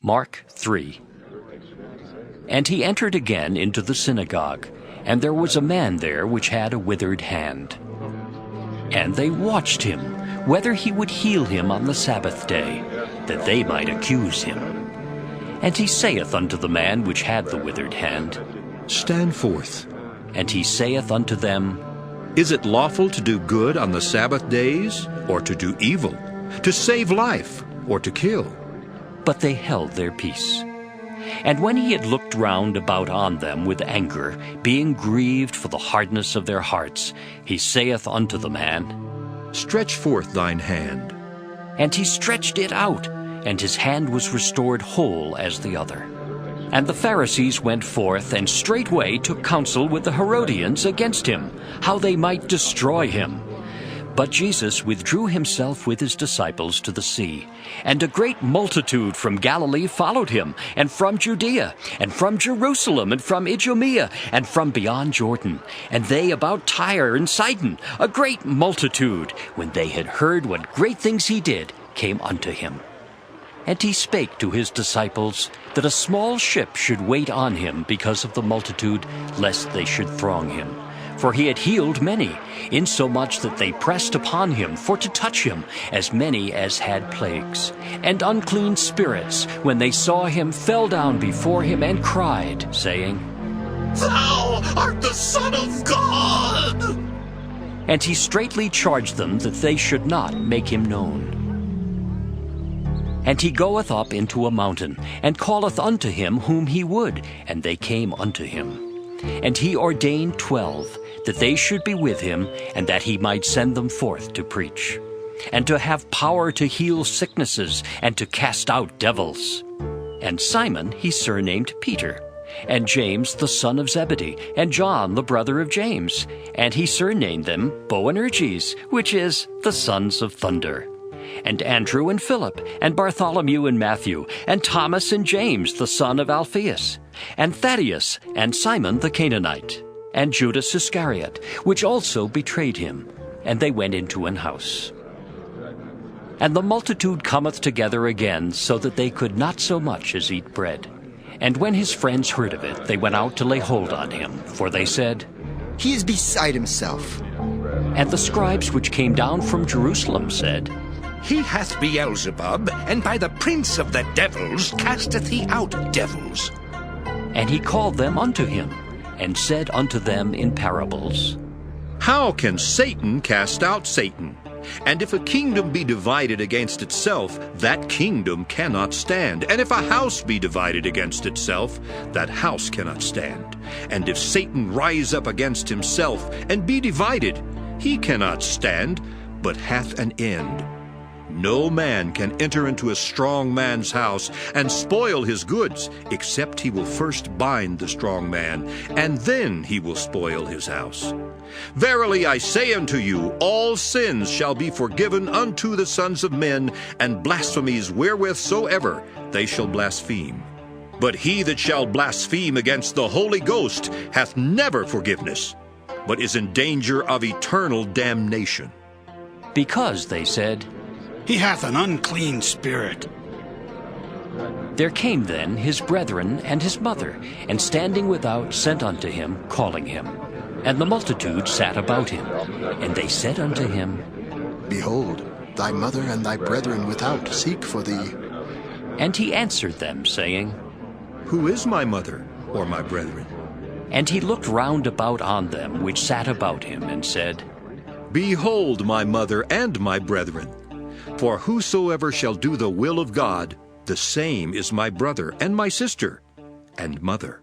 Mark 3. And he entered again into the synagogue, and there was a man there which had a withered hand. And they watched him, whether he would heal him on the Sabbath day, that they might accuse him. And he saith unto the man which had the withered hand, Stand forth. And he saith unto them, Is it lawful to do good on the Sabbath days, or to do evil, to save life, or to kill? But they held their peace. And when he had looked round about on them with anger, being grieved for the hardness of their hearts, he saith unto the man, Stretch forth thine hand. And he stretched it out, and his hand was restored whole as the other. And the Pharisees went forth, and straightway took counsel with the Herodians against him, how they might destroy him. But Jesus withdrew himself with his disciples to the sea, and a great multitude from Galilee followed him, and from Judea, and from Jerusalem, and from Idumea, and from beyond Jordan, and they about Tyre and Sidon, a great multitude, when they had heard what great things he did, came unto him. And he spake to his disciples that a small ship should wait on him because of the multitude, lest they should throng him. For he had healed many, insomuch that they pressed upon him for to touch him, as many as had plagues. And unclean spirits, when they saw him, fell down before him and cried, saying, Thou art the Son of God! And he straitly charged them that they should not make him known. And he goeth up into a mountain, and calleth unto him whom he would, and they came unto him. And he ordained 12, that they should be with him, and that he might send them forth to preach, and to have power to heal sicknesses, and to cast out devils. And Simon he surnamed Peter, and James the son of Zebedee, and John the brother of James, and he surnamed them Boanerges, which is the sons of thunder. And Andrew and Philip, and Bartholomew and Matthew, and Thomas and James the son of Alphaeus, and Thaddeus, and Simon the Canaanite, and Judas Iscariot, which also betrayed him. And they went into an house. And the multitude cometh together again, so that they could not so much as eat bread. And when his friends heard of it, they went out to lay hold on him, for they said, He is beside himself. And the scribes which came down from Jerusalem said, He hath Beelzebub, and by the prince of the devils casteth he out devils. And he called them unto him, and said unto them in parables, How can Satan cast out Satan? And if a kingdom be divided against itself, that kingdom cannot stand. And if a house be divided against itself, that house cannot stand. And if Satan rise up against himself, and be divided, he cannot stand, but hath an end. No man can enter into a strong man's house and spoil his goods, except he will first bind the strong man, and then he will spoil his house. Verily I say unto you, all sins shall be forgiven unto the sons of men, and blasphemies wherewith soever they shall blaspheme. But he that shall blaspheme against the Holy Ghost hath never forgiveness, but is in danger of eternal damnation. Because they said, He hath an unclean spirit. There came then his brethren and his mother, and standing without sent unto him, calling him. And the multitude sat about him. And they said unto him, Behold, thy mother and thy brethren without seek for thee. And he answered them, saying, Who is my mother or my brethren? And he looked round about on them which sat about him, and said, Behold my mother and my brethren. For whosoever shall do the will of God, the same is my brother and my sister and mother.